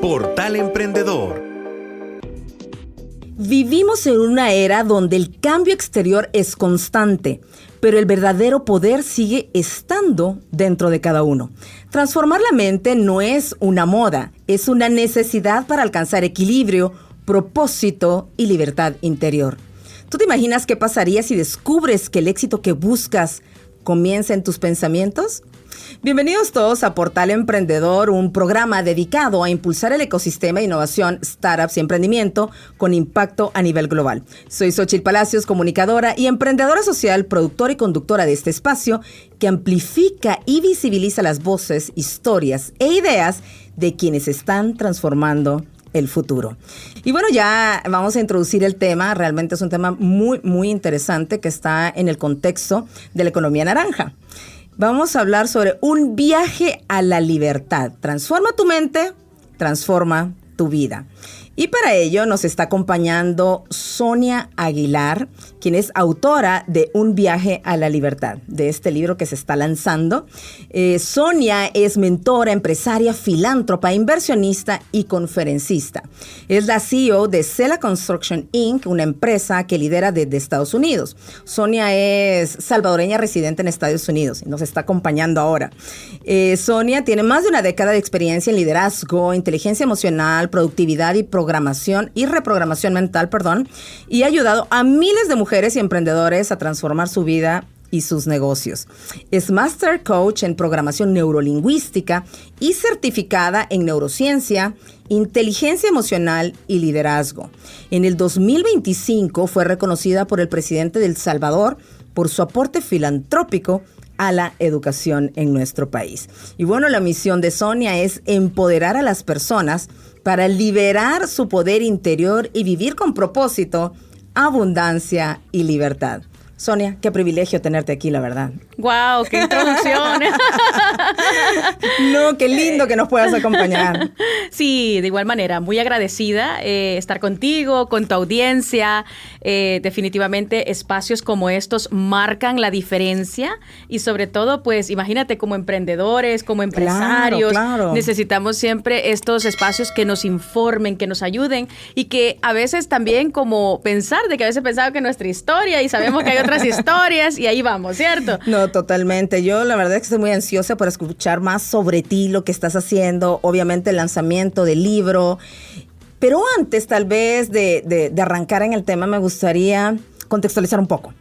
Portal Emprendedor. Vivimos en una era donde el cambio exterior es constante, pero el verdadero poder sigue estando dentro de cada uno. Transformar la mente no es una moda, es una necesidad para alcanzar equilibrio, propósito y libertad interior. ¿Tú te imaginas qué pasaría si descubres que el éxito que buscas comienza en tus pensamientos? Bienvenidos todos a Portal Emprendedor, un programa dedicado a impulsar el ecosistema de innovación, startups y emprendimiento con impacto a nivel global. Soy Xochitl Palacios, comunicadora y emprendedora social, productora y conductora de este espacio que amplifica y visibiliza las voces, historias e ideas de quienes están transformando el futuro. Y bueno, ya vamos a introducir el tema. Realmente es un tema muy interesante que está en el contexto de la economía naranja. Vamos a hablar sobre un viaje a la libertad. Transforma tu mente, transforma tu vida. Y para ello nos está acompañando Sonia Aguilar, quien es autora de Un viaje a la libertad, de este libro que se está lanzando. Sonia es mentora, empresaria, filántropa, inversionista y conferencista. Es la CEO de Sela Construction Inc., una empresa que lidera desde Estados Unidos. Sonia es salvadoreña residente en Estados Unidos y nos está acompañando ahora. Sonia tiene más de una década de experiencia en liderazgo, inteligencia emocional, productividad y reprogramación mental, y ha ayudado a miles de mujeres y emprendedores a transformar su vida y sus negocios. Es Master Coach en programación neurolingüística y certificada en neurociencia, inteligencia emocional y liderazgo. En el 2025 fue reconocida por el presidente de El Salvador por su aporte filantrópico a la educación en nuestro país. Y bueno, la misión de Sonia es empoderar a las personas para liberar su poder interior y vivir con propósito, abundancia y libertad. Sonia, qué privilegio tenerte aquí, la verdad. ¡Guau! ¡Qué introducción! No, qué lindo que nos puedas acompañar. Sí, de igual manera, muy agradecida estar contigo, con tu audiencia. Definitivamente espacios como estos marcan la diferencia y sobre todo, pues imagínate como emprendedores, como empresarios, claro. Necesitamos siempre estos espacios que nos informen, que nos ayuden y que a veces también como pensar de que a veces pensaba que nuestra historia y sabemos que hay otras historias y ahí vamos, ¿cierto? No, totalmente. Yo la verdad es que estoy muy ansiosa por escuchar más sobre ti, lo que estás haciendo, obviamente el lanzamiento del libro. Pero antes tal vez de arrancar en el tema me gustaría contextualizar un poco.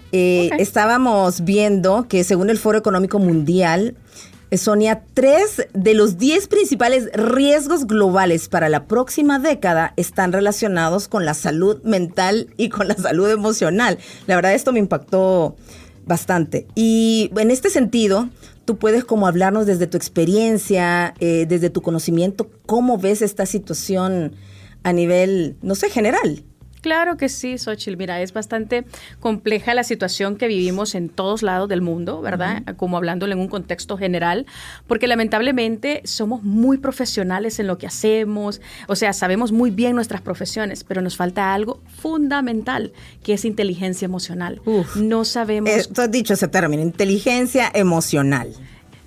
Okay. Estábamos viendo que según el Foro Económico Mundial, Sonia, 3 de los 10 principales riesgos globales para la próxima década están relacionados con la salud mental y con la salud emocional. La verdad, esto me impactó bastante. Y en este sentido, tú puedes como hablarnos desde tu experiencia, desde tu conocimiento, cómo ves esta situación a nivel, no sé, general. Claro que sí, Xochitl. Mira, es bastante compleja la situación que vivimos en todos lados del mundo, ¿verdad? Uh-huh. Como hablándolo en un contexto general, porque lamentablemente somos muy profesionales en lo que hacemos, o sea, sabemos muy bien nuestras profesiones, pero nos falta algo fundamental, que es inteligencia emocional. No sabemos... Tú has dicho ese término, inteligencia emocional.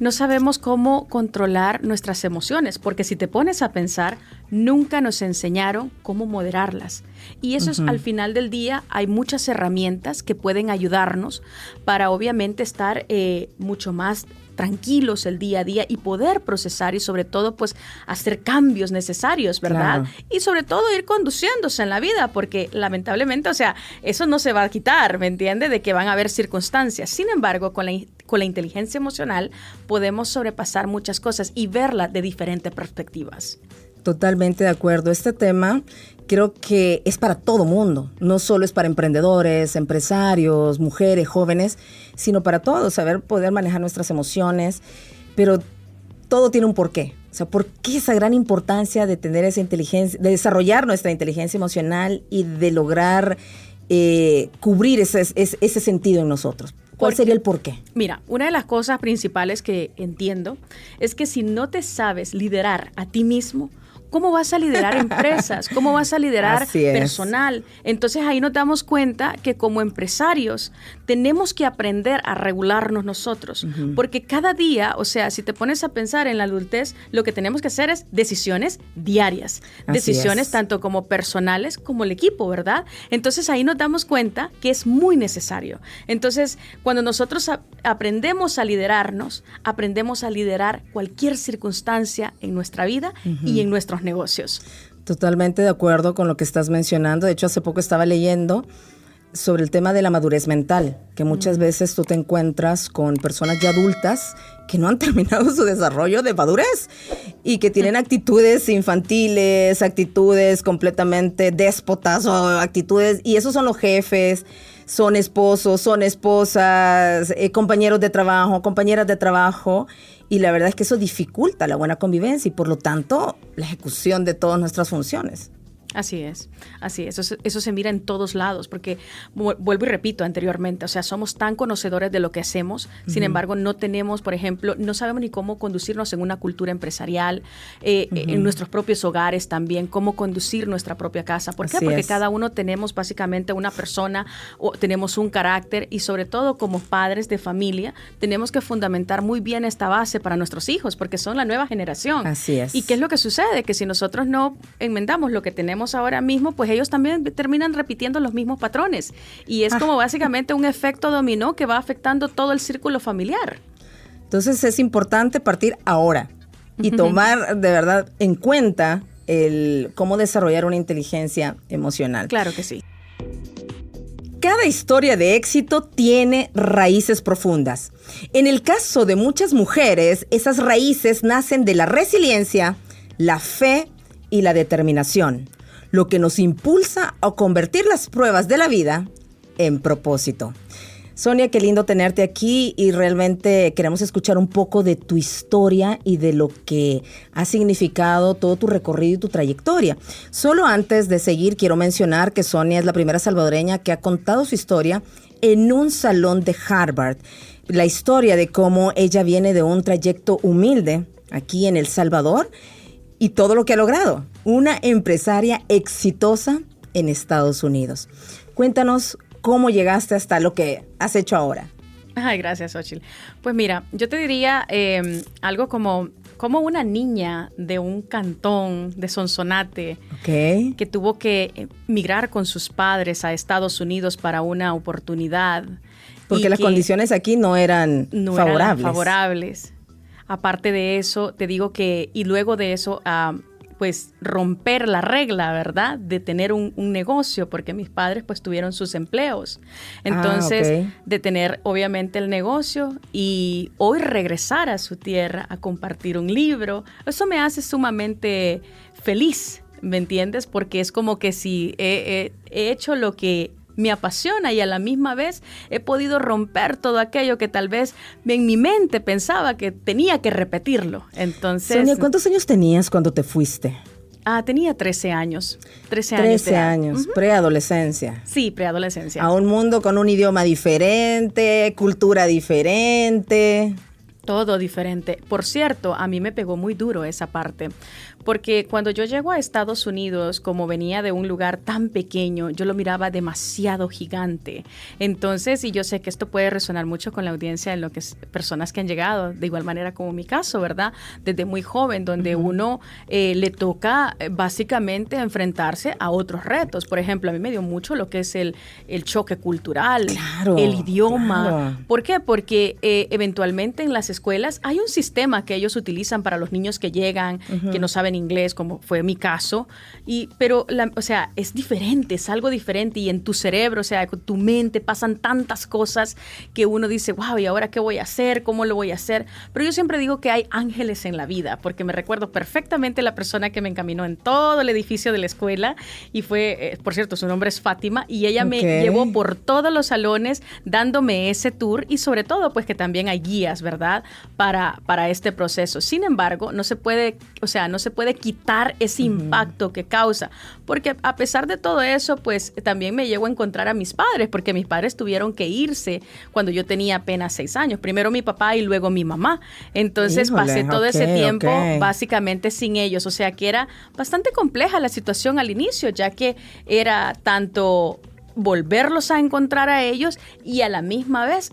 No sabemos cómo controlar nuestras emociones, porque si te pones a pensar, nunca nos enseñaron cómo moderarlas. Y eso es, al final del día, hay muchas herramientas que pueden ayudarnos para obviamente estar mucho más tranquilos el día a día y poder procesar y sobre todo pues hacer cambios necesarios, ¿verdad? Claro. Y sobre todo ir conduciéndose en la vida porque lamentablemente, o sea, eso no se va a quitar, ¿me entiende? De que van a haber circunstancias. Sin embargo, con la inteligencia emocional podemos sobrepasar muchas cosas y verla de diferentes perspectivas. Totalmente de acuerdo. Este tema creo que es para todo mundo. No solo es para emprendedores, empresarios, mujeres, jóvenes, sino para todos. Saber poder manejar nuestras emociones. Pero todo tiene un porqué. O sea, ¿por qué esa gran importancia de tener esa inteligencia, de desarrollar nuestra inteligencia emocional y de lograr cubrir ese sentido en nosotros? ¿Cuál sería el porqué? Mira, una de las cosas principales que entiendo es que si no te sabes liderar a ti mismo, ¿cómo vas a liderar empresas? ¿Cómo vas a liderar personal? Entonces ahí nos damos cuenta que como empresarios tenemos que aprender a regularnos nosotros, porque cada día, o sea, si te pones a pensar en la adultez, lo que tenemos que hacer es decisiones diarias, decisiones tanto como personales como el equipo, ¿verdad? Entonces ahí nos damos cuenta que es muy necesario. Entonces, cuando nosotros aprendemos a liderarnos, aprendemos a liderar cualquier circunstancia en nuestra vida y en nuestros negocios. Totalmente de acuerdo con lo que estás mencionando. De hecho, hace poco estaba leyendo sobre el tema de la madurez mental, que muchas veces tú te encuentras con personas ya adultas que no han terminado su desarrollo de madurez y que tienen actitudes infantiles, actitudes completamente déspotas o actitudes, y esos son los jefes, son esposos, son esposas, compañeros de trabajo, compañeras de trabajo, y la verdad es que eso dificulta la buena convivencia y por lo tanto la ejecución de todas nuestras funciones. Así es. Eso se mira en todos lados, porque vuelvo y repito anteriormente, o sea, somos tan conocedores de lo que hacemos, sin embargo, no tenemos, por ejemplo, no sabemos ni cómo conducirnos en una cultura empresarial, en nuestros propios hogares también, cómo conducir nuestra propia casa. ¿Por qué? Porque cada uno tenemos básicamente una persona, o tenemos un carácter, y sobre todo como padres de familia, tenemos que fundamentar muy bien esta base para nuestros hijos, porque son la nueva generación. Así es. ¿Y qué es lo que sucede? Que si nosotros no enmendamos lo que tenemos ahora mismo, pues ellos también terminan repitiendo los mismos patrones. Y es como básicamente un efecto dominó que va afectando todo el círculo familiar. Entonces es importante partir ahora y tomar de verdad en cuenta el cómo desarrollar una inteligencia emocional. Claro que sí. Cada historia de éxito tiene raíces profundas. En el caso de muchas mujeres, esas raíces nacen de la resiliencia, la fe y la determinación, lo que nos impulsa a convertir las pruebas de la vida en propósito. Sonia, qué lindo tenerte aquí y realmente queremos escuchar un poco de tu historia y de lo que ha significado todo tu recorrido y tu trayectoria. Solo antes de seguir, quiero mencionar que Sonia es la primera salvadoreña que ha contado su historia en un salón de Harvard. La historia de cómo ella viene de un trayecto humilde aquí en El Salvador y todo lo que ha logrado. Una empresaria exitosa en Estados Unidos. Cuéntanos cómo llegaste hasta lo que has hecho ahora. Ay, gracias, Xochitl. Pues mira, yo te diría algo como una niña de un cantón de Sonsonate que tuvo que migrar con sus padres a Estados Unidos para una oportunidad. Porque las condiciones aquí no eran favorables. Aparte de eso, te digo que, y luego de eso, pues romper la regla, ¿verdad? De tener un negocio, porque mis padres pues tuvieron sus empleos. Entonces, de tener obviamente el negocio y hoy regresar a su tierra a compartir un libro, eso me hace sumamente feliz, ¿me entiendes? Porque es como que si he hecho lo que me apasiona y a la misma vez he podido romper todo aquello que tal vez en mi mente pensaba que tenía que repetirlo. Entonces, Sonia, ¿cuántos años tenías cuando te fuiste? Tenía 13 años. 13 años, preadolescencia. Sí, preadolescencia. A un mundo con un idioma diferente, cultura diferente. Todo diferente. Por cierto, a mí me pegó muy duro esa parte, porque cuando yo llego a Estados Unidos, como venía de un lugar tan pequeño, yo lo miraba demasiado gigante. Entonces, y yo sé que esto puede resonar mucho con la audiencia en lo que es personas que han llegado, de igual manera como mi caso, ¿verdad? Desde muy joven, donde uno le toca básicamente enfrentarse a otros retos. Por ejemplo, a mí me dio mucho lo que es el choque cultural, el idioma. Claro. ¿Por qué? Porque eventualmente en las escuelas hay un sistema que ellos utilizan para los niños que llegan, que no saben inglés, como fue mi caso, pero o sea, es diferente, es algo diferente, y en tu cerebro, o sea, con tu mente pasan tantas cosas que uno dice, wow, ¿y ahora qué voy a hacer? ¿Cómo lo voy a hacer? Pero yo siempre digo que hay ángeles en la vida, porque me recuerdo perfectamente la persona que me encaminó en todo el edificio de la escuela, y fue, por cierto, su nombre es Fátima, y ella me llevó por todos los salones dándome ese tour, y sobre todo, pues que también hay guías, ¿verdad? Para este proceso. Sin embargo, no se puede puede quitar ese impacto que causa. Porque a pesar de todo eso, pues también me llego a encontrar a mis padres, porque mis padres tuvieron que irse cuando yo tenía apenas 6 años. Primero mi papá y luego mi mamá. Entonces pasé todo ese tiempo básicamente sin ellos. O sea que era bastante compleja la situación al inicio, ya que era tanto volverlos a encontrar a ellos y a la misma vez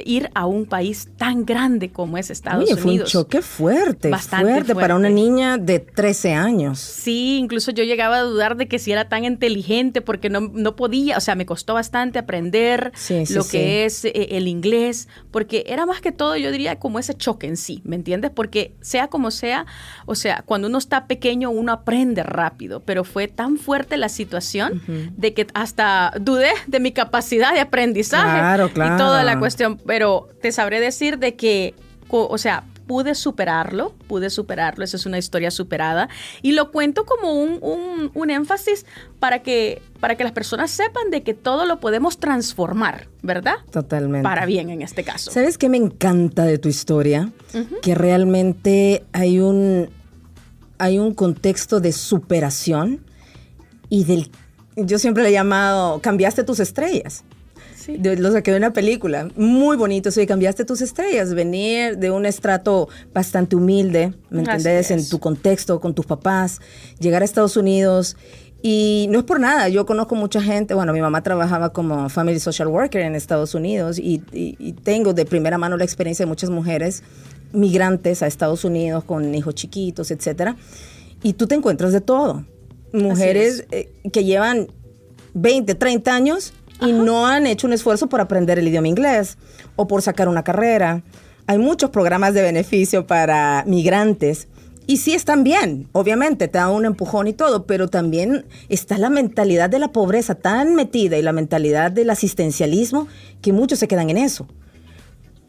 ir a un país tan grande como es Estados Unidos. Fue un choque fuerte, fuerte para una niña de 13 años. Sí, incluso yo llegaba a dudar de que si era tan inteligente porque no podía, o sea, me costó bastante aprender lo que es el inglés, porque era más que todo, yo diría, como ese choque en sí, ¿me entiendes? Porque sea como sea, o sea, cuando uno está pequeño uno aprende rápido, pero fue tan fuerte la situación de que hasta dudé de mi capacidad de aprendizaje y toda la cuestión, pero te sabré decir de que, o sea, pude superarlo, esa es una historia superada y lo cuento como un énfasis para que las personas sepan de que todo lo podemos transformar, ¿verdad? Totalmente. Para bien en este caso. ¿Sabes qué me encanta de tu historia? Que realmente hay un contexto de superación y yo siempre le he llamado, cambiaste tus estrellas. Sí. Lo saqué de una película, muy bonito, cambiaste tus estrellas, venir de un estrato bastante humilde, ¿me entendés? En tu contexto, con tus papás, llegar a Estados Unidos. Y no es por nada, yo conozco mucha gente, bueno, mi mamá trabajaba como Family Social Worker en Estados Unidos y tengo de primera mano la experiencia de muchas mujeres migrantes a Estados Unidos con hijos chiquitos, etcétera. Y tú te encuentras de todo. Mujeres que llevan 20, 30 años y no han hecho un esfuerzo por aprender el idioma inglés o por sacar una carrera. Hay muchos programas de beneficio para migrantes y sí están bien, obviamente, te dan un empujón y todo, pero también está la mentalidad de la pobreza tan metida y la mentalidad del asistencialismo que muchos se quedan en eso.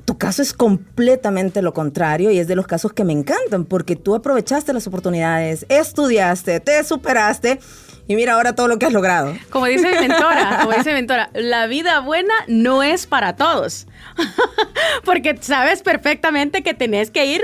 Tu caso es completamente lo contrario y es de los casos que me encantan porque tú aprovechaste las oportunidades, estudiaste, te superaste y mira ahora todo lo que has logrado. Como dice mi mentora, la vida buena no es para todos. Porque sabes perfectamente que tenés que ir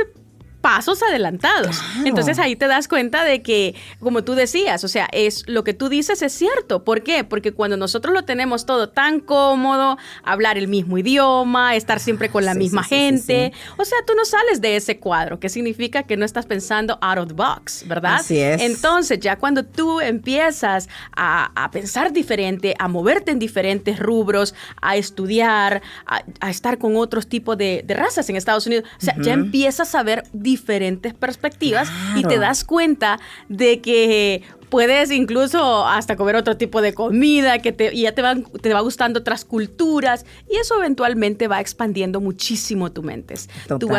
pasos adelantados. Claro. Entonces ahí te das cuenta de que, como tú decías, o sea, es lo que tú dices es cierto. ¿Por qué? Porque cuando nosotros lo tenemos todo tan cómodo, hablar el mismo idioma, estar siempre con la misma gente, o sea, tú no sales de ese cuadro, que significa que no estás pensando out of the box, ¿verdad? Así es. Entonces, ya cuando tú empiezas a pensar diferente, a moverte en diferentes rubros, a estudiar, a estar con otros tipos de razas en Estados Unidos, o sea, ya empiezas a ver diferentes perspectivas y te das cuenta de que puedes incluso hasta comer otro tipo de comida, y ya te va gustando otras culturas y eso eventualmente va expandiendo muchísimo tu mente. Total. Tú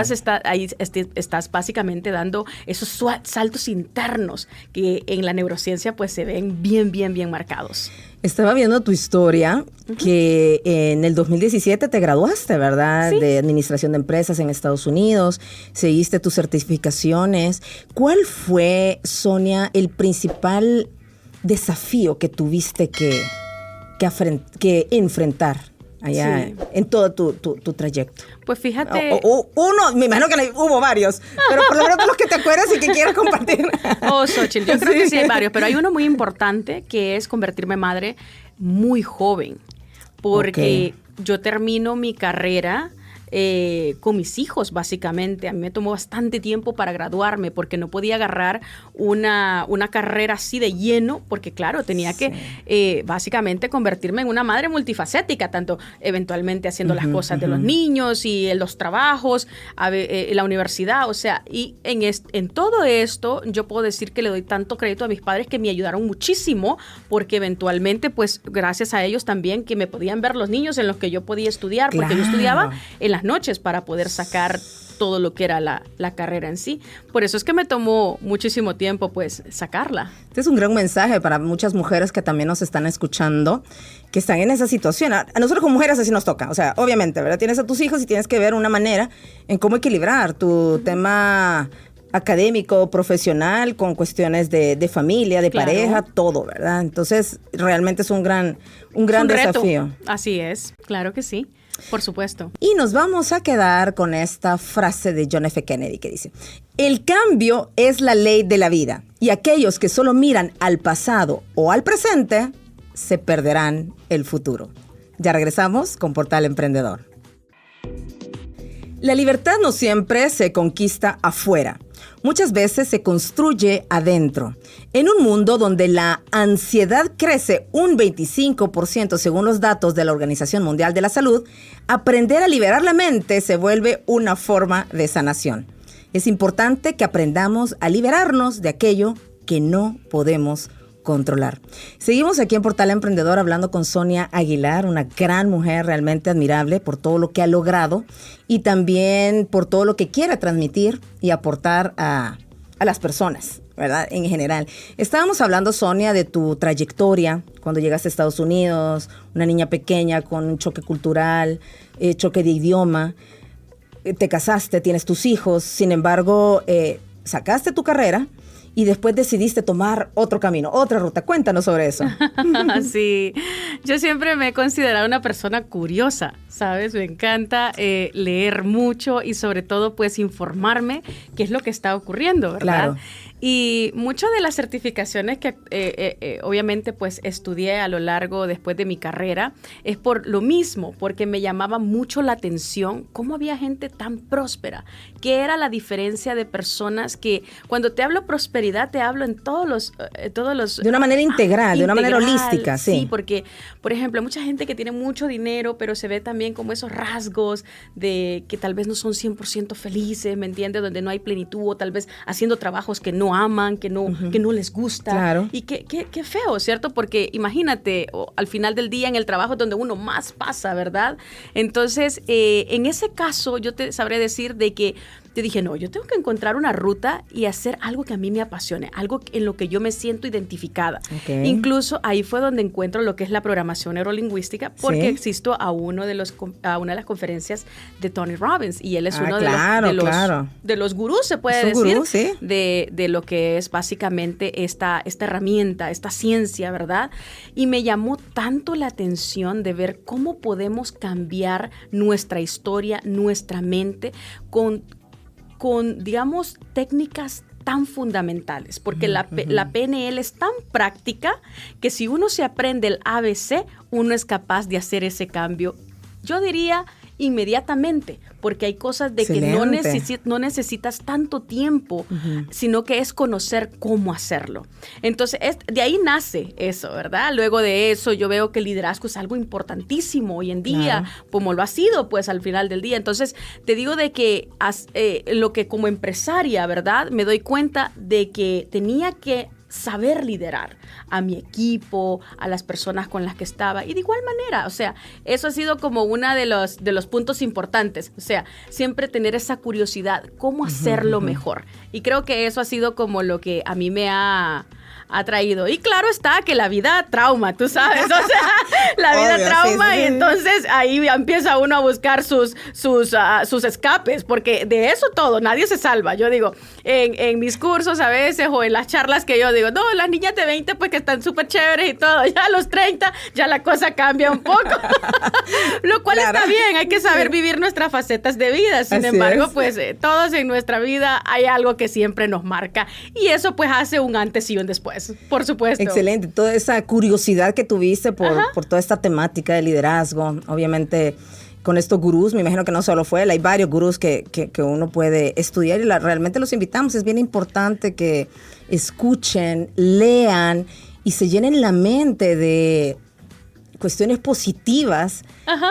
estás básicamente dando esos saltos internos que en la neurociencia pues se ven bien, bien, bien marcados. Estaba viendo tu historia, que en el 2017 te graduaste, ¿verdad? Sí. De Administración de Empresas en Estados Unidos, seguiste tus certificaciones. ¿Cuál fue, Sonia, el principal desafío que tuviste que enfrentar allá en todo tu trayecto? Pues fíjate... Uno, me imagino que hubo varios, pero por lo menos los que te acuerdas y que quieras compartir. Xochitl, yo creo que sí hay varios, pero hay uno muy importante que es convertirme en madre muy joven, porque yo termino mi carrera con mis hijos, básicamente. A mí me tomó bastante tiempo para graduarme porque no podía agarrar una carrera así de lleno, porque claro, tenía que básicamente convertirme en una madre multifacética, tanto eventualmente haciendo las cosas de los niños y los trabajos, la universidad, o sea, y en todo esto yo puedo decir que le doy tanto crédito a mis padres que me ayudaron muchísimo, porque eventualmente, pues, gracias a ellos también que me podían ver los niños en los que yo podía estudiar, porque yo estudiaba en las noches para poder sacar todo lo que era la carrera en sí. Por eso es que me tomó muchísimo tiempo, pues, sacarla. Este es un gran mensaje para muchas mujeres que también nos están escuchando, que están en esa situación. A nosotros como mujeres así nos toca. O sea, obviamente, ¿verdad? Tienes a tus hijos y tienes que ver una manera en cómo equilibrar tu tema académico, profesional, con cuestiones de familia, de pareja, todo, ¿verdad? Entonces, realmente es un gran desafío. Así es, claro que sí. Por supuesto. Y nos vamos a quedar con esta frase de John F. Kennedy que dice: el cambio es la ley de la vida y aquellos que solo miran al pasado o al presente se perderán el futuro. Ya regresamos con Portal Emprendedor. La libertad no siempre se conquista afuera. Muchas veces se construye adentro. En un mundo donde la ansiedad crece un 25% según los datos de la Organización Mundial de la Salud, aprender a liberar la mente se vuelve una forma de sanación. Es importante que aprendamos a liberarnos de aquello que no podemos controlar. Seguimos aquí en Portal Emprendedor hablando con Sonia Aguilar, una gran mujer realmente admirable por todo lo que ha logrado y también por todo lo que quiere transmitir y aportar a las personas, ¿verdad? En general. Estábamos hablando, Sonia, de tu trayectoria cuando llegaste a Estados Unidos, una niña pequeña con un choque cultural, choque de idioma. Te casaste, tienes tus hijos, sin embargo, sacaste tu carrera y después decidiste tomar otro camino, otra ruta. Cuéntanos sobre eso. Sí, yo siempre me he considerado una persona curiosa, ¿sabes? Me encanta leer mucho y sobre todo pues informarme qué es lo que está ocurriendo, ¿verdad? Claro. Y muchas de las certificaciones que obviamente pues estudié a lo largo después de mi carrera es por lo mismo, porque me llamaba mucho la atención cómo había gente tan próspera, qué era la diferencia de personas que cuando te hablo prosperidad te hablo en todos los de una manera integral, de una manera holística, sí. Sí, porque por ejemplo mucha gente que tiene mucho dinero pero se ve también como esos rasgos de que tal vez no son 100% felices, ¿me entiendes? Donde no hay plenitud o tal vez haciendo trabajos que no aman, que no les gusta. Claro. Y qué feo, ¿cierto? Porque imagínate, al final del día en el trabajo es donde uno más pasa, ¿verdad? Entonces, en ese caso, yo te sabré decir de que te dije, no, yo tengo que encontrar una ruta y hacer algo que a mí me apasione, algo en lo que yo me siento identificada. Okay. Incluso ahí fue donde encuentro lo que es la programación neurolingüística, porque asisto a una de las conferencias de Tony Robbins, y él es uno de los gurús, se puede decir, gurú, sí. de lo que es básicamente esta herramienta, esta ciencia, ¿verdad? Y me llamó tanto la atención de ver cómo podemos cambiar nuestra historia, nuestra mente, con digamos, técnicas tan fundamentales, porque la PNL es tan práctica que si uno se aprende el ABC, uno es capaz de hacer ese cambio, yo diría inmediatamente, porque hay cosas de Excelente. que no necesitas tanto tiempo, sino que es conocer cómo hacerlo. Entonces, de ahí nace eso, ¿verdad? Luego de eso, yo veo que el liderazgo es algo importantísimo hoy en día, como lo ha sido, pues, al final del día. Entonces, te digo de que lo que como empresaria, ¿verdad? Me doy cuenta de que tenía que saber liderar a mi equipo, a las personas con las que estaba, y de igual manera, o sea, eso ha sido como uno de los puntos importantes, o sea, siempre tener esa curiosidad, cómo hacerlo mejor, y creo que eso ha sido como lo que a mí me ha traído. Y claro está que la vida trauma, tú sabes, o sea, la vida obvio, trauma, sí. y entonces ahí empieza uno a buscar sus escapes, porque de eso todo, nadie se salva. Yo digo, en mis cursos a veces o en las charlas que yo digo, no, las niñas de 20 pues que están súper chéveres y todo, ya a los 30 ya la cosa cambia un poco, lo cual está bien, hay que saber vivir nuestras facetas de vida. Sin embargo, pues todos en nuestra vida hay algo que siempre nos marca, y eso pues hace un antes y un después. Por supuesto. Excelente. Toda esa curiosidad que tuviste por toda esta temática de liderazgo, obviamente con estos gurús, me imagino que no solo fue él, hay varios gurús que uno puede estudiar y realmente los invitamos. Es bien importante que escuchen, lean y se llenen la mente de cuestiones positivas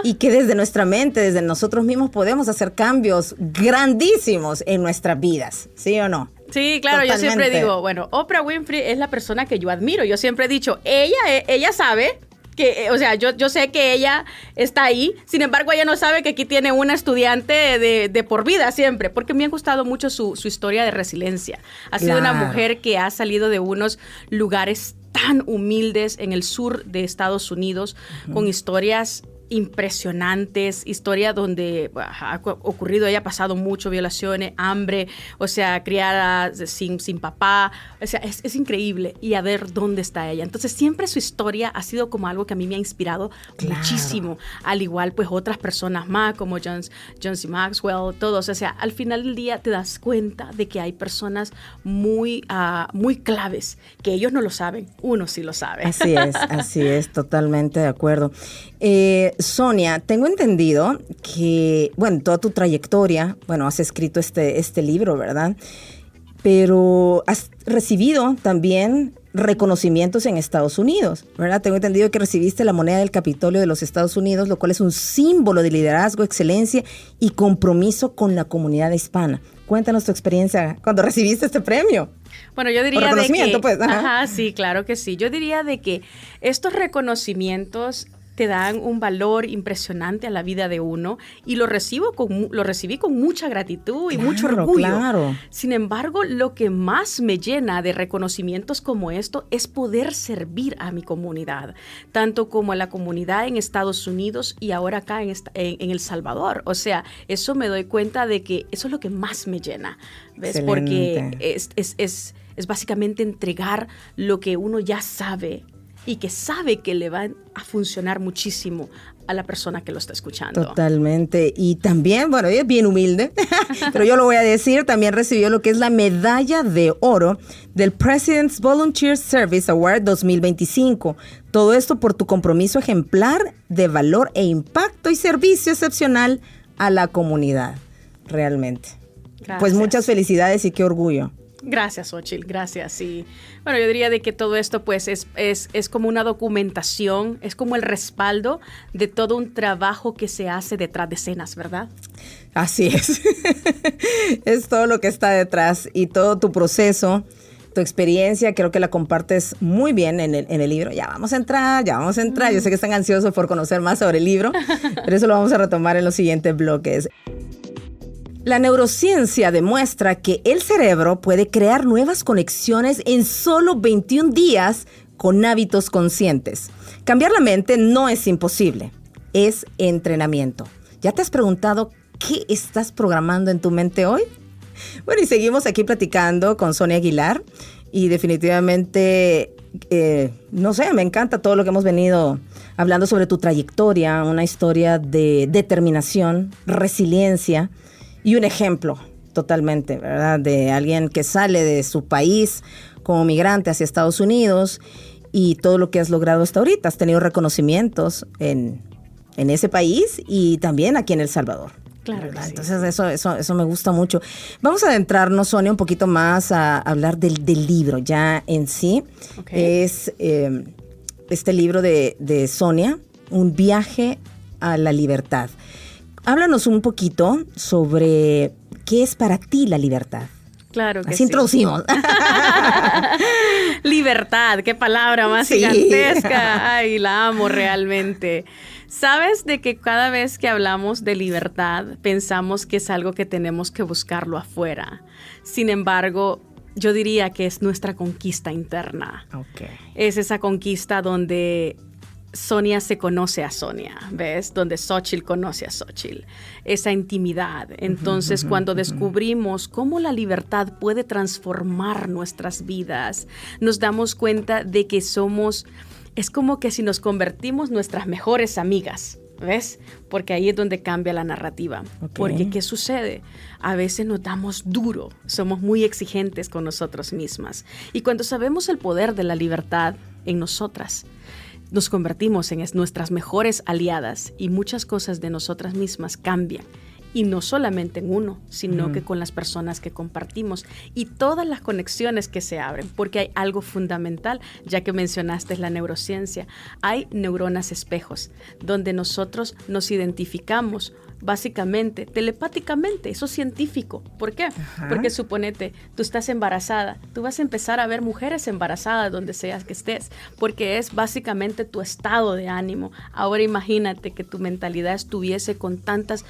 y que desde nuestra mente, desde nosotros mismos podemos hacer cambios grandísimos en nuestras vidas, ¿sí o no? Sí, claro. Totalmente. Yo siempre digo, bueno, Oprah Winfrey es la persona que yo admiro. Yo siempre he dicho, ella sabe que, o sea, yo sé que ella está ahí. Sin embargo, ella no sabe que aquí tiene una estudiante de por vida siempre, porque me ha gustado mucho su historia de resiliencia. Ha sido una mujer que ha salido de unos lugares tan humildes en el sur de Estados Unidos, con historias impresionantes, historia donde ha ocurrido, haya pasado mucho, violaciones, hambre, o sea, criada sin papá, o sea, es increíble, y a ver dónde está ella. Entonces siempre su historia ha sido como algo que a mí me ha inspirado muchísimo, al igual pues otras personas más como John C. Maxwell, todos, o sea, al final del día te das cuenta de que hay personas muy claves, que ellos no lo saben, uno sí lo sabe. Así es, totalmente de acuerdo. Sonia, tengo entendido que, bueno, toda tu trayectoria, bueno, has escrito este libro, ¿verdad? Pero has recibido también reconocimientos en Estados Unidos, ¿verdad? Tengo entendido que recibiste la moneda del Capitolio de los Estados Unidos, lo cual es un símbolo de liderazgo, excelencia y compromiso con la comunidad hispana. Cuéntanos tu experiencia cuando recibiste este premio. Bueno, yo diría de que... pues, ajá, sí, claro que sí. Yo diría de que estos reconocimientos te dan un valor impresionante a la vida de uno y lo recibí con mucha gratitud y mucho orgullo. Claro. Sin embargo, lo que más me llena de reconocimientos como esto es poder servir a mi comunidad, tanto como a la comunidad en Estados Unidos y ahora acá en El Salvador. O sea, eso me doy cuenta de que eso es lo que más me llena, ¿ves? Excelente. Porque es básicamente entregar lo que uno ya sabe y que sabe que le va a funcionar muchísimo a la persona que lo está escuchando. Totalmente. Y también, bueno, ella es bien humilde, pero yo lo voy a decir, también recibió lo que es la medalla de oro del President's Volunteer Service Award 2025. Todo esto por tu compromiso ejemplar de valor e impacto y servicio excepcional a la comunidad. Realmente. Gracias. Pues muchas felicidades y qué orgullo. Gracias, Xochitl, gracias. Y bueno, yo diría de que todo esto pues es como una documentación, es como el respaldo de todo un trabajo que se hace detrás de escenas, ¿verdad? Así es. Es todo lo que está detrás y todo tu proceso, tu experiencia, creo que la compartes muy bien en el libro. Ya vamos a entrar. Yo sé que están ansiosos por conocer más sobre el libro, pero eso lo vamos a retomar en los siguientes bloques. La neurociencia demuestra que el cerebro puede crear nuevas conexiones en solo 21 días con hábitos conscientes. Cambiar la mente no es imposible, es entrenamiento. ¿Ya te has preguntado qué estás programando en tu mente hoy? Bueno, y seguimos aquí platicando con Sonia Aguilar y definitivamente, no sé, me encanta todo lo que hemos venido hablando sobre tu trayectoria, una historia de determinación, resiliencia, y un ejemplo totalmente, ¿verdad? De alguien que sale de su país como migrante hacia Estados Unidos y todo lo que has logrado hasta ahorita. Has tenido reconocimientos en ese país y también aquí en El Salvador. Claro que sí. Entonces eso me gusta mucho. Vamos a adentrarnos, Sonia, un poquito más a hablar del libro ya en sí. Okay. Es este libro de Sonia, Un viaje a la libertad. Háblanos un poquito sobre qué es para ti la libertad. Claro que Así introducimos. Libertad, qué palabra más gigantesca. Ay, la amo realmente. Sabes de que cada vez que hablamos de libertad, pensamos que es algo que tenemos que buscarlo afuera. Sin embargo, yo diría que es nuestra conquista interna. Okay. Es esa conquista donde Sonia se conoce a Sonia, ¿ves? Donde Xochitl conoce a Xochitl. Esa intimidad. Entonces, cuando descubrimos cómo la libertad puede transformar nuestras vidas, nos damos cuenta de que es como que si nos convertimos nuestras mejores amigas, ¿ves? Porque ahí es donde cambia la narrativa. Okay. Porque, ¿qué sucede? A veces nos damos duro, somos muy exigentes con nosotras mismas. Y cuando sabemos el poder de la libertad en nosotras, nos convertimos en nuestras mejores aliadas y muchas cosas de nosotras mismas cambian. Y no solamente en uno, sino que con las personas que compartimos y todas las conexiones que se abren, porque hay algo fundamental, ya que mencionaste la neurociencia. Hay neuronas espejos, donde nosotros nos identificamos básicamente, telepáticamente, eso es científico. ¿Por qué? Porque suponete, tú estás embarazada, tú vas a empezar a ver mujeres embarazadas donde sea que estés, porque es básicamente tu estado de ánimo. Ahora imagínate que tu mentalidad estuviese con tantas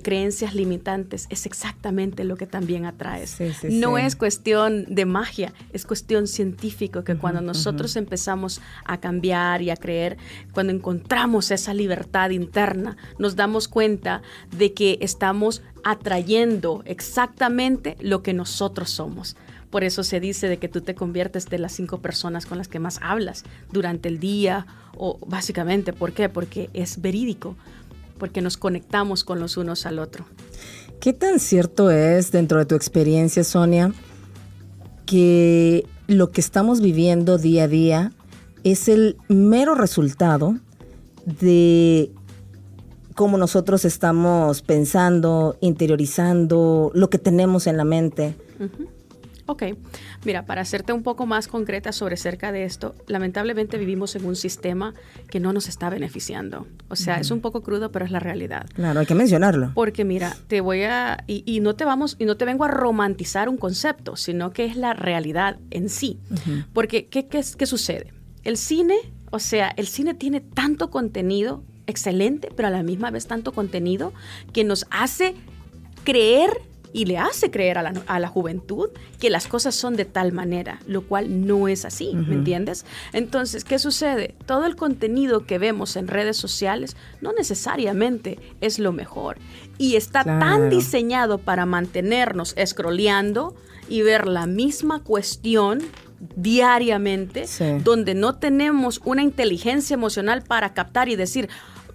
creencias limitantes, es exactamente lo que también atraes. No es cuestión de magia, es cuestión científica, que cuando nosotros empezamos a cambiar y a creer, cuando encontramos esa libertad interna, nos damos cuenta de que estamos atrayendo exactamente lo que nosotros somos. Por eso se dice de que tú te conviertes de las 5 personas con las que más hablas durante el día, o básicamente, ¿por qué? Porque es verídico, porque nos conectamos con los unos al otro. ¿Qué tan cierto es, dentro de tu experiencia, Sonia, que lo que estamos viviendo día a día es el mero resultado de cómo nosotros estamos pensando, interiorizando, lo que tenemos en la mente? Ok, mira, para hacerte un poco más concreta sobre acerca de esto, lamentablemente vivimos en un sistema que no nos está beneficiando. O sea, es un poco crudo, pero es la realidad. Claro, hay que mencionarlo. Porque mira, te voy a, y no te vengo a romantizar un concepto, sino que es la realidad en sí. Porque, ¿qué sucede? El cine, o sea, el cine tiene tanto contenido excelente, pero a la misma vez tanto contenido que nos hace creer y le hace creer a la juventud que las cosas son de tal manera, lo cual no es así, ¿me entiendes? Entonces, ¿qué sucede? Todo el contenido que vemos en redes sociales no necesariamente es lo mejor y está tan diseñado para mantenernos scrolleando y ver la misma cuestión diariamente, donde no tenemos una inteligencia emocional para captar y decir,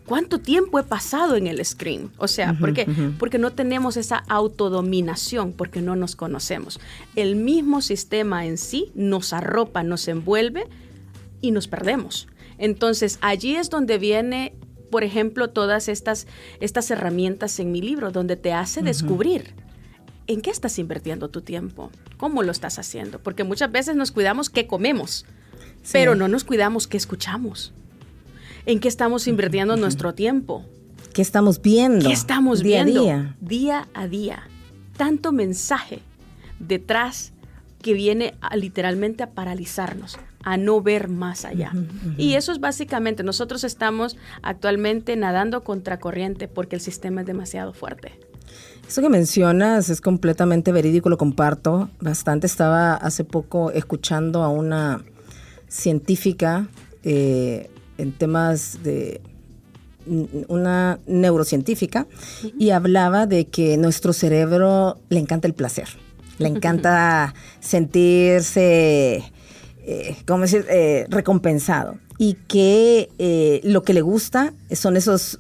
¿cuánto tiempo he pasado en el screen? O sea, ¿por qué? Porque no tenemos esa autodominación, porque no nos conocemos. El mismo sistema en sí nos arropa, nos envuelve y nos perdemos. Entonces, allí es donde viene, por ejemplo, todas estas herramientas en mi libro, donde te hace descubrir en qué estás invirtiendo tu tiempo, cómo lo estás haciendo. Porque muchas veces nos cuidamos qué comemos, pero no nos cuidamos qué escuchamos. ¿En qué estamos invirtiendo nuestro tiempo? ¿Qué estamos viendo? ¿Qué estamos viendo? Día a día. Tanto mensaje detrás que viene literalmente a paralizarnos, a no ver más allá. Y eso es básicamente, nosotros estamos actualmente nadando contracorriente porque el sistema es demasiado fuerte. Eso que mencionas es completamente verídico, lo comparto bastante. Estaba hace poco escuchando a una científica en temas de una neurocientífica y hablaba de que nuestro cerebro le encanta el placer, le encanta sentirse, recompensado, y que lo que le gusta son esos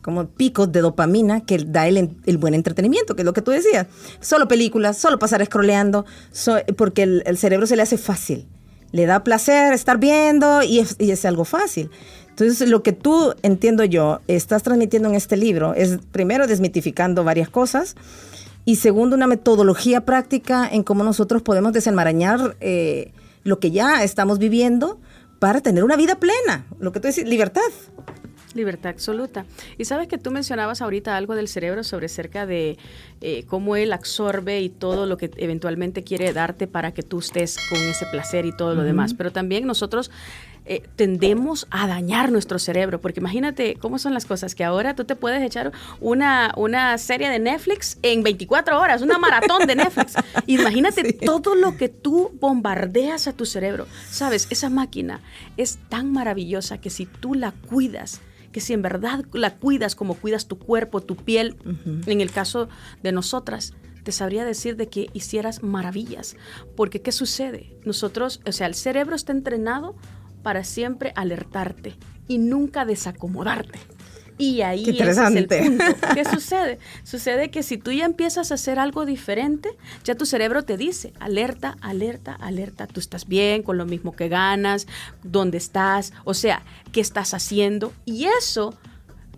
como picos de dopamina que da el buen entretenimiento, que es lo que tú decías, solo películas, solo pasar scrolleando, porque el cerebro se le hace fácil. Le da placer estar viendo y es algo fácil. Entonces, lo que tú, entiendo yo, estás transmitiendo en este libro es, primero, desmitificando varias cosas y, segundo, una metodología práctica en cómo nosotros podemos desenmarañar lo que ya estamos viviendo para tener una vida plena. Lo que tú dices, libertad. Libertad absoluta. Y sabes que tú mencionabas ahorita algo del cerebro sobre cerca de cómo él absorbe y todo lo que eventualmente quiere darte para que tú estés con ese placer y todo lo demás. Pero también nosotros tendemos a dañar nuestro cerebro, porque imagínate cómo son las cosas, que ahora tú te puedes echar una serie de Netflix en 24 horas, una maratón de Netflix. Imagínate todo lo que tú bombardeas a tu cerebro. Sabes, esa máquina es tan maravillosa que si tú la cuidas, que si en verdad la cuidas como cuidas tu cuerpo, tu piel, en el caso de nosotras, te sabría decir de que hicieras maravillas. Porque, ¿qué sucede? Nosotros, o sea, el cerebro está entrenado para siempre alertarte y nunca desacomodarte. Y ahí ese es el punto. ¿Qué sucede? Sucede que si tú ya empiezas a hacer algo diferente, ya tu cerebro te dice, alerta, alerta, alerta. Tú estás bien, con lo mismo que ganas, dónde estás, o sea, qué estás haciendo. Y eso,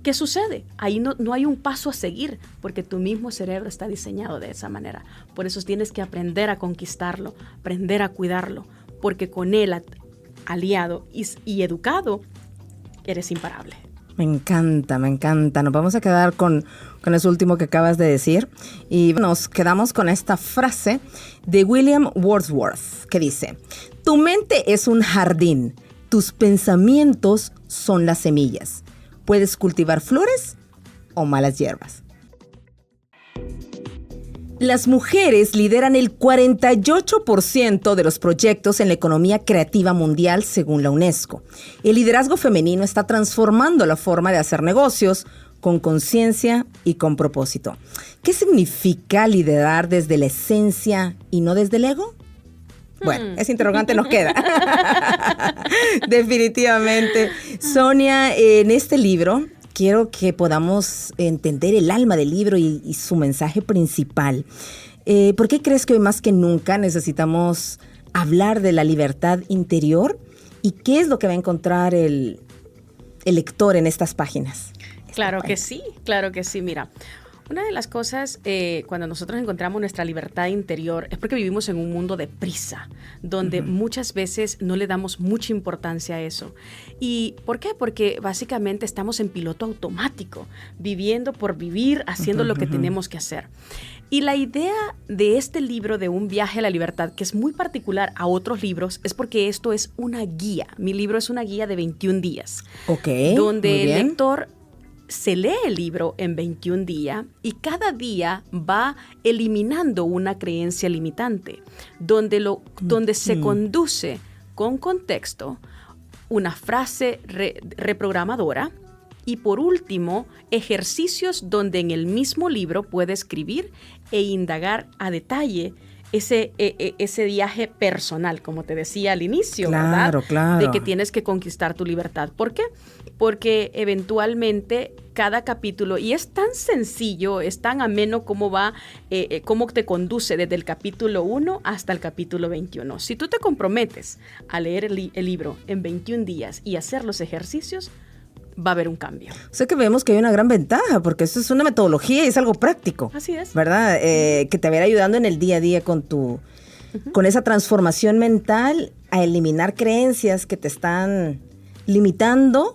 ¿qué sucede? Ahí no hay un paso a seguir, porque tu mismo cerebro está diseñado de esa manera. Por eso tienes que aprender a conquistarlo, aprender a cuidarlo, porque con él aliado y educado, eres imparable. Me encanta, me encanta. Nos vamos a quedar con eso último que acabas de decir y nos quedamos con esta frase de William Wordsworth que dice: tu mente es un jardín, tus pensamientos son las semillas. Puedes cultivar flores o malas hierbas. Las mujeres lideran el 48% de los proyectos en la economía creativa mundial, según la UNESCO. El liderazgo femenino está transformando la forma de hacer negocios con conciencia y con propósito. ¿Qué significa liderar desde la esencia y no desde el ego? Bueno, ese interrogante nos queda. Definitivamente. Sonia, en este libro quiero que podamos entender el alma del libro y su mensaje principal. ¿Por qué crees que hoy más que nunca necesitamos hablar de la libertad interior? ¿Y qué es lo que va a encontrar el lector en estas páginas? Claro que sí. Mira, una de las cosas cuando nosotros encontramos nuestra libertad interior es porque vivimos en un mundo de prisa, donde muchas veces no le damos mucha importancia a eso. ¿Y por qué? Porque básicamente estamos en piloto automático, viviendo por vivir, haciendo lo que tenemos que hacer. Y la idea de este libro de Un viaje a la libertad, que es muy particular a otros libros, es porque esto es una guía. Mi libro es una guía de 21 días. Ok, donde el lector se lee el libro en 21 días y cada día va eliminando una creencia limitante, donde se conduce con contexto una frase reprogramadora y por último ejercicios donde en el mismo libro puede escribir e indagar a detalle ese viaje personal, como te decía al inicio, claro, ¿verdad? Claro. De que tienes que conquistar tu libertad. ¿Por qué? Porque eventualmente cada capítulo, y es tan sencillo, es tan ameno cómo te conduce desde el capítulo 1 hasta el capítulo 21. Si tú te comprometes a leer el libro en 21 días y hacer los ejercicios, va a haber un cambio. O sea que vemos que hay una gran ventaja, porque esto es una metodología y es algo práctico. Así es. ¿Verdad? Que te va a ir ayudando en el día a día con con esa transformación mental a eliminar creencias que te están limitando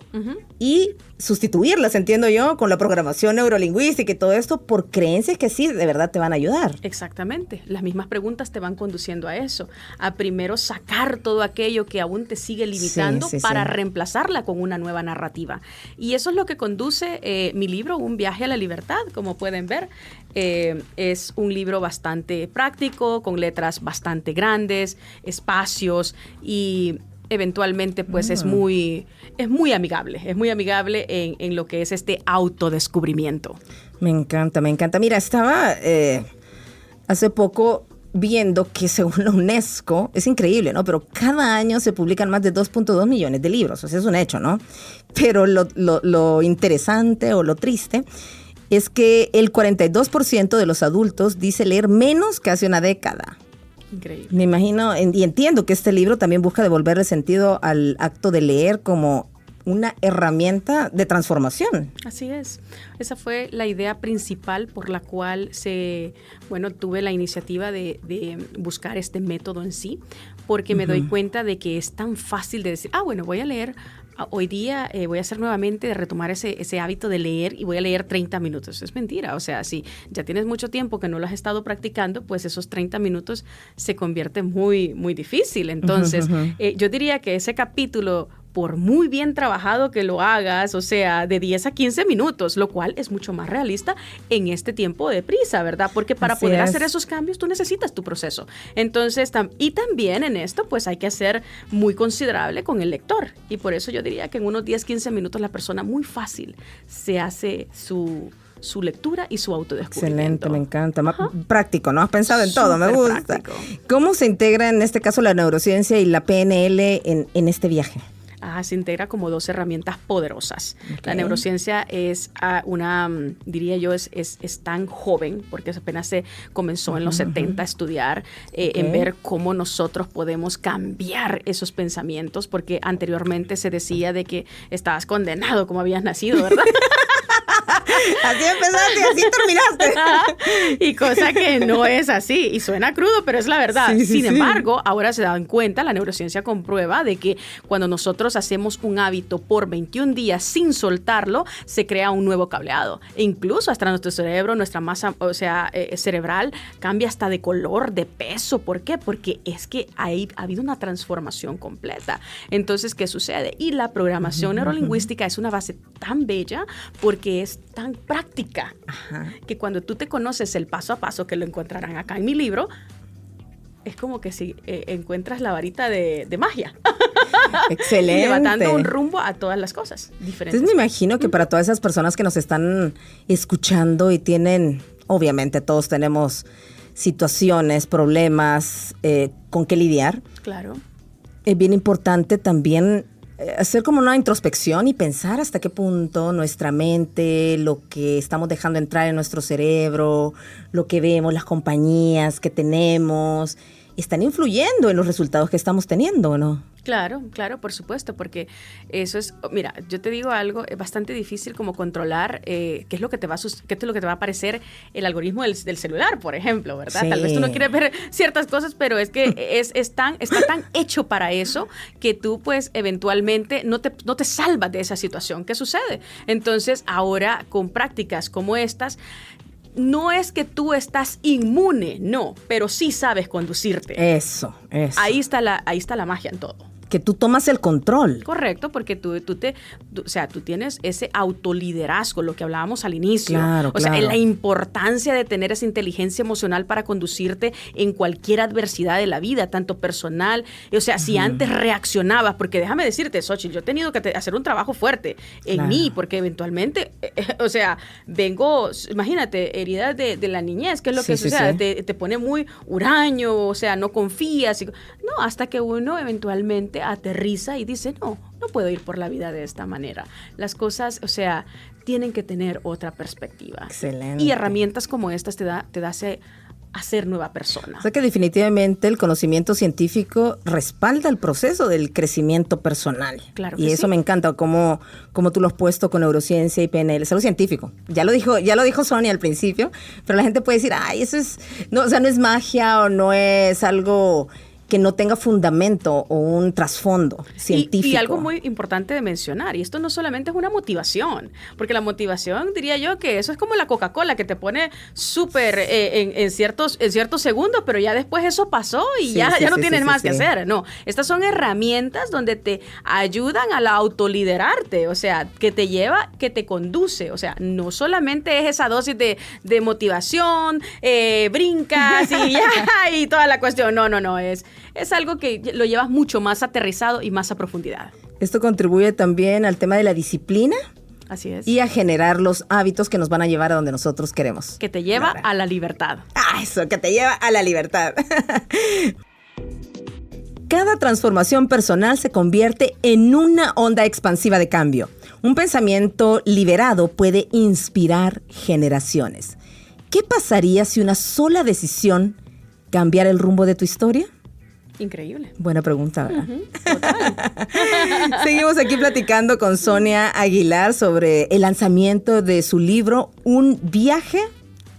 y sustituirlas, entiendo yo, con la programación neurolingüística y todo esto por creencias que sí, de verdad te van a ayudar. Exactamente. Las mismas preguntas te van conduciendo a eso. A primero sacar todo aquello que aún te sigue limitando para reemplazarla con una nueva narrativa. Y eso es lo que conduce mi libro, Un viaje a la libertad. Como pueden ver, es un libro bastante práctico, con letras bastante grandes, espacios y eventualmente pues es muy amigable en lo que es este autodescubrimiento. Me encanta. Mira, estaba hace poco viendo que según la UNESCO, es increíble, ¿no? Pero cada año se publican más de 2.2 millones de libros, o sea, es un hecho, ¿no? Pero lo interesante o lo triste es que el 42% de los adultos dice leer menos que hace una década. Increíble. Me imagino y entiendo que este libro también busca devolverle sentido al acto de leer como una herramienta de transformación. Así es. Esa fue la idea principal por la cual tuve la iniciativa de buscar este método en sí, porque me doy cuenta de que es tan fácil de decir, voy a leer. Hoy día voy a hacer nuevamente de retomar ese hábito de leer y voy a leer 30 minutos. Es mentira. O sea, si ya tienes mucho tiempo que no lo has estado practicando, pues esos 30 minutos se convierten muy, muy difícil. Entonces, yo diría que ese capítulo, por muy bien trabajado que lo hagas, o sea, de 10 a 15 minutos, lo cual es mucho más realista en este tiempo de prisa, ¿verdad? Porque para poder hacer esos cambios, tú necesitas tu proceso. Entonces, y también en esto, pues hay que ser muy considerable con el lector. Y por eso yo diría que en unos 10, 15 minutos la persona muy fácil se hace su lectura y su autodescubrimiento. Excelente, me encanta. Práctico, ¿no? Has pensado en todo, me gusta. Práctico. ¿Cómo se integra en este caso la neurociencia y la PNL en este viaje? Se integra como dos herramientas poderosas. Okay. La neurociencia es diría yo, es tan joven, porque apenas se comenzó en los 70 a estudiar, en ver cómo nosotros podemos cambiar esos pensamientos, porque anteriormente se decía de que estabas condenado como habías nacido, ¿verdad? Así empezaste y así terminaste. Y cosa que no es así. Y suena crudo, pero es la verdad. Sí, sí, Sin sí. embargo, ahora se dan cuenta, la neurociencia comprueba de que cuando nosotros hacemos un hábito por 21 días sin soltarlo, se crea un nuevo cableado. E incluso hasta nuestro cerebro, nuestra masa, o sea, cerebral, cambia hasta de color, de peso. ¿Por qué? Porque es que ha habido una transformación completa. Entonces, ¿qué sucede? Y la programación neurolingüística es una base tan bella porque es tan práctica. Ajá. Que cuando tú te conoces el paso a paso, que lo encontrarán acá en mi libro, es como que si encuentras la varita de magia. Excelente. Y le va dando un rumbo a todas las cosas diferentes. Entonces me imagino que para todas esas personas que nos están escuchando y tienen, obviamente todos tenemos situaciones, problemas con qué lidiar, Claro. es bien importante también hacer como una introspección y pensar hasta qué punto nuestra mente, lo que estamos dejando entrar en nuestro cerebro, lo que vemos, las compañías que tenemos, están influyendo en los resultados que estamos teniendo, ¿no? Claro, claro, por supuesto, porque eso es, mira, yo te digo algo, es bastante difícil como controlar qué es lo que te va a aparecer el algoritmo del celular, por ejemplo, ¿verdad? Sí. Tal vez tú no quieres ver ciertas cosas, pero es que está tan hecho para eso que tú pues eventualmente no te salvas de esa situación. ¿Qué sucede? Entonces ahora con prácticas como estas, no es que tú estás inmune, no, pero sí sabes conducirte. Eso. Ahí está la magia en todo. Que tú tomas el control. Correcto, porque tú tienes ese autoliderazgo, lo que hablábamos al inicio. Claro, o sea, claro. la importancia de tener esa inteligencia emocional para conducirte en cualquier adversidad de la vida, tanto personal. O sea, si antes reaccionabas, porque déjame decirte, Xochitl, yo he tenido que hacer un trabajo fuerte en Claro. mí, porque eventualmente, o sea, imagínate, heridas de la niñez, que es lo Sí, que sí, sucede, sí. te pone muy huraño, o sea, no confías. No, hasta que uno eventualmente aterriza y dice, no puedo ir por la vida de esta manera. Las cosas, o sea, tienen que tener otra perspectiva. Excelente. Y herramientas como estas te da a ser nueva persona. O sea que definitivamente el conocimiento científico respalda el proceso del crecimiento personal. Claro y que eso sí. me encanta, como tú lo has puesto con neurociencia y PNL. Es algo científico. Ya lo dijo Sonia al principio, pero la gente puede decir, ay, eso es, no, o sea, no es magia o no es algo que no tenga fundamento o un trasfondo científico. Y algo muy importante de mencionar, y esto no solamente es una motivación, porque la motivación, diría yo, que eso es como la Coca-Cola, que te pone súper en ciertos segundos, pero ya después eso pasó y ya no tienes más que hacer. No, estas son herramientas donde te ayudan a autoliderarte, o sea, que te conduce, o sea, no solamente es esa dosis de motivación, brincas y ya, y toda la cuestión, no, es algo que lo llevas mucho más aterrizado y más a profundidad. Esto contribuye también al tema de la disciplina Así es. y a generar los hábitos que nos van a llevar a donde nosotros queremos. Que te lleva Claro. a la libertad. Eso, que te lleva a la libertad. Cada transformación personal se convierte en una onda expansiva de cambio. Un pensamiento liberado puede inspirar generaciones. ¿Qué pasaría si una sola decisión cambiara el rumbo de tu historia? Increíble. Buena pregunta, ¿verdad? Total. Seguimos aquí platicando con Sonia Aguilar sobre el lanzamiento de su libro Un viaje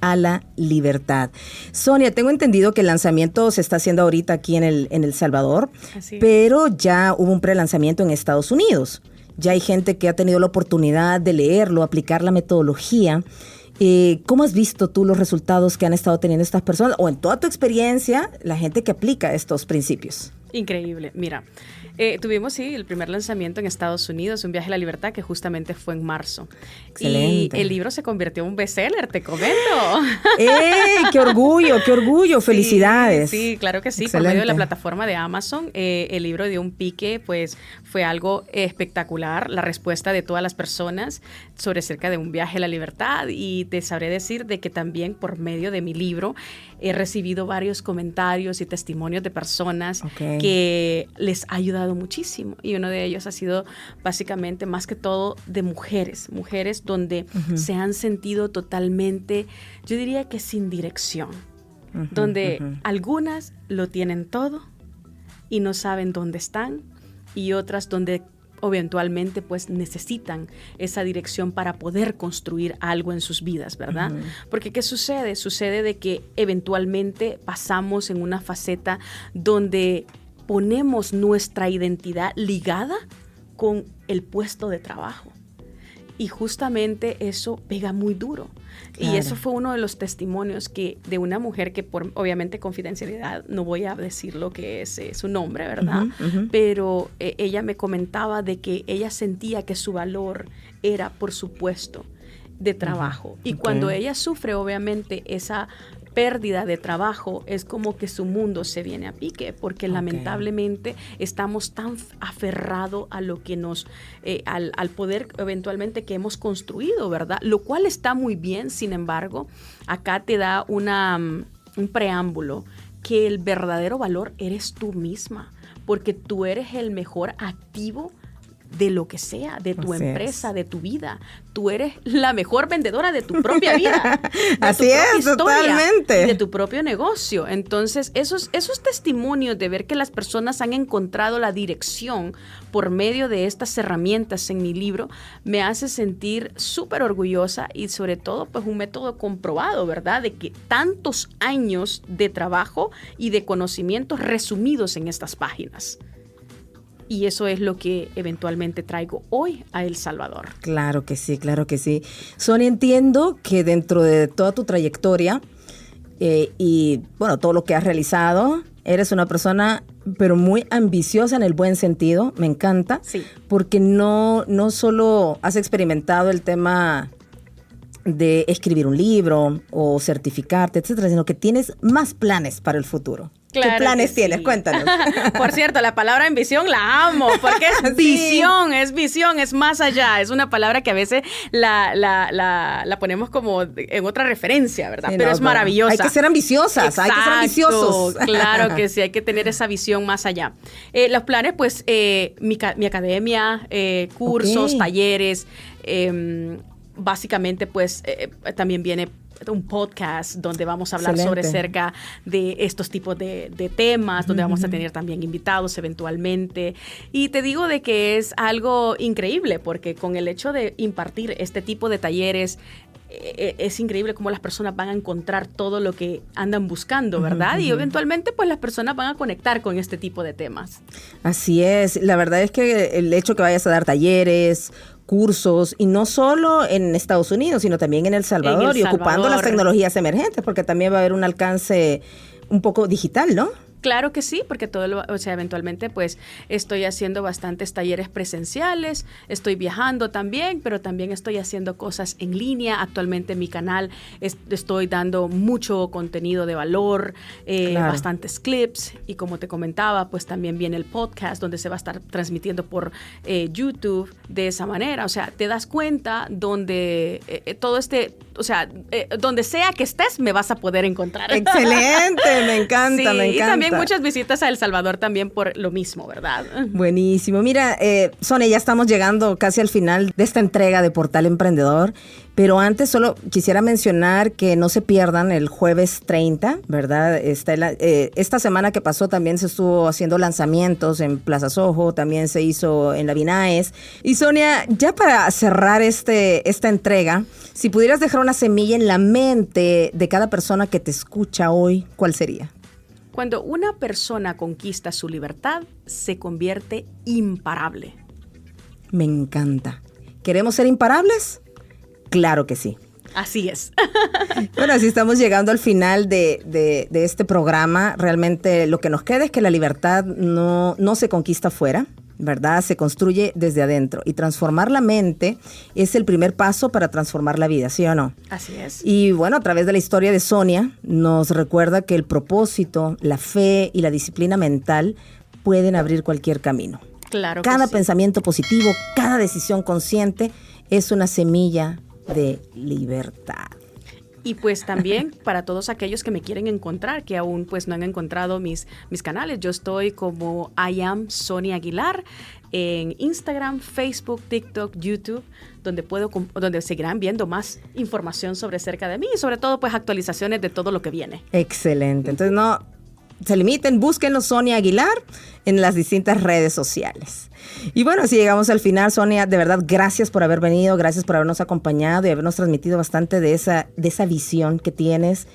a la libertad. Sonia, tengo entendido que el lanzamiento se está haciendo ahorita aquí en El Salvador, Así es. pero ya hubo un prelanzamiento en Estados Unidos. Ya hay gente que ha tenido la oportunidad de leerlo, aplicar la metodología. ¿Cómo has visto tú los resultados que han estado teniendo estas personas? O en toda tu experiencia, la gente que aplica estos principios. Increíble. Mira, tuvimos, el primer lanzamiento en Estados Unidos, Un viaje a la libertad, que justamente fue en marzo. Excelente. Y el libro se convirtió en un bestseller, te comento. ¡Ey! ¡Qué orgullo! ¡Qué orgullo! ¡Felicidades! Sí, claro que sí. Excelente. Por medio de la plataforma de Amazon, el libro dio un pique, pues fue algo espectacular. La respuesta de todas las personas sobre cerca de un viaje a la libertad. Y te sabré decir de que también por medio de mi libro he recibido varios comentarios y testimonios de personas que les ha ayudado muchísimo. Y uno de ellos ha sido básicamente, más que todo, de mujeres donde se han sentido totalmente, yo diría que sin dirección. Donde algunas lo tienen todo y no saben dónde están, y otras donde eventualmente pues necesitan esa dirección para poder construir algo en sus vidas, ¿verdad? Porque ¿qué sucede? Sucede de que eventualmente pasamos en una faceta donde ponemos nuestra identidad ligada con el puesto de trabajo. Y justamente eso pega muy duro. Claro. Y eso fue uno de los testimonios de una mujer que por obviamente confidencialidad no voy a decir lo que es su nombre, ¿verdad? Pero ella me comentaba de que ella sentía que su valor era por su puesto de trabajo. Y cuando ella sufre obviamente esa pérdida de trabajo, es como que su mundo se viene a pique, porque lamentablemente estamos tan aferrados a lo que nos, al poder eventualmente que hemos construido, ¿verdad? Lo cual está muy bien, sin embargo, acá te da un preámbulo que el verdadero valor eres tú misma, porque tú eres el mejor activo de lo que sea, de tu empresa, de tu vida. Tú eres la mejor vendedora de tu propia vida. Así es, totalmente. De tu propio negocio. Entonces, esos testimonios de ver que las personas han encontrado la dirección por medio de estas herramientas en mi libro, me hace sentir súper orgullosa y sobre todo, pues un método comprobado, ¿verdad? De que tantos años de trabajo y de conocimientos resumidos en estas páginas. Y eso es lo que eventualmente traigo hoy a El Salvador. Claro que sí, claro que sí. Sonia, entiendo que dentro de toda tu trayectoria y bueno, todo lo que has realizado, eres una persona pero muy ambiciosa en el buen sentido, me encanta, sí. Porque no solo has experimentado el tema de escribir un libro o certificarte, etcétera, sino que tienes más planes para el futuro. Claro. ¿Qué planes tienes? Cuéntanos. Por cierto, la palabra ambición la amo, porque es visión, es más allá. Es una palabra que a veces la ponemos como en otra referencia, ¿verdad? Sí, pero es maravillosa. Hay que ser ambiciosas, Exacto, hay que ser ambiciosos. Claro que sí, hay que tener esa visión más allá. Los planes, pues, mi academia, cursos, talleres, básicamente, pues, también viene un podcast donde vamos a hablar sobre cerca de estos tipos de temas, donde vamos a tener también invitados eventualmente. Y te digo de que es algo increíble, porque con el hecho de impartir este tipo de talleres, es increíble cómo las personas van a encontrar todo lo que andan buscando, ¿verdad? Y eventualmente, pues, las personas van a conectar con este tipo de temas. Así es. La verdad es que el hecho que vayas a dar talleres, cursos, y no solo en Estados Unidos, sino también en El Salvador, y ocupando las tecnologías emergentes, porque también va a haber un alcance un poco digital, ¿no? Claro que sí, porque eventualmente pues estoy haciendo bastantes talleres presenciales, estoy viajando también, pero también estoy haciendo cosas en línea. Actualmente en mi canal estoy dando mucho contenido de valor, bastantes clips, y como te comentaba, pues también viene el podcast donde se va a estar transmitiendo por YouTube de esa manera. O sea, te das cuenta donde donde sea que estés, me vas a poder encontrar. Excelente, me encanta, sí, me encanta. Y también muchas visitas a El Salvador también por lo mismo, ¿verdad? Buenísimo. Mira, Sonia, ya estamos llegando casi al final de esta entrega de Portal Emprendedor, pero antes solo quisiera mencionar que no se pierdan el jueves 30, ¿verdad? Esta semana que pasó también se estuvo haciendo lanzamientos en Plaza Soho, también se hizo en la Vinaes. Y Sonia, ya para cerrar esta entrega, si pudieras dejar una semilla en la mente de cada persona que te escucha hoy, ¿cuál sería? Cuando una persona conquista su libertad, se convierte imparable. Me encanta. ¿Queremos ser imparables? Claro que sí. Así es. Bueno, así estamos llegando al final de este programa. Realmente lo que nos queda es que la libertad no se conquista afuera, ¿verdad? Se construye desde adentro. Y transformar la mente es el primer paso para transformar la vida, ¿sí o no? Así es. Y bueno, a través de la historia de Sonia, nos recuerda que el propósito, la fe y la disciplina mental pueden abrir cualquier camino. Claro que Cada sí. pensamiento positivo, cada decisión consciente es una semilla de libertad. Y pues también para todos aquellos que me quieren encontrar, que aún pues no han encontrado mis canales, yo estoy como I am Sonia Aguilar en Instagram, Facebook, TikTok, YouTube, donde seguirán viendo más información sobre cerca de mí y sobre todo pues actualizaciones de todo lo que viene. Excelente. Entonces se limiten, búsquenlo Sonia Aguilar en las distintas redes sociales. Y bueno, así llegamos al final. Sonia, de verdad, gracias por haber venido, gracias por habernos acompañado y habernos transmitido bastante de esa visión que tienes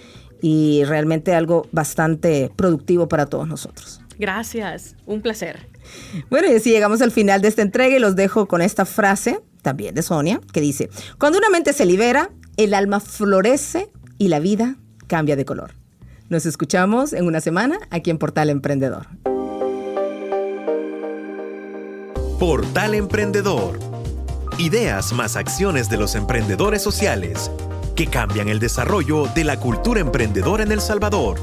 y realmente algo bastante productivo para todos nosotros. Gracias, un placer. Bueno, y así llegamos al final de esta entrega y los dejo con esta frase, también de Sonia, que dice: cuando una mente se libera, el alma florece y la vida cambia de color. Nos escuchamos en una semana aquí en Portal Emprendedor. Portal Emprendedor. Ideas más acciones de los emprendedores sociales que cambian el desarrollo de la cultura emprendedora en El Salvador.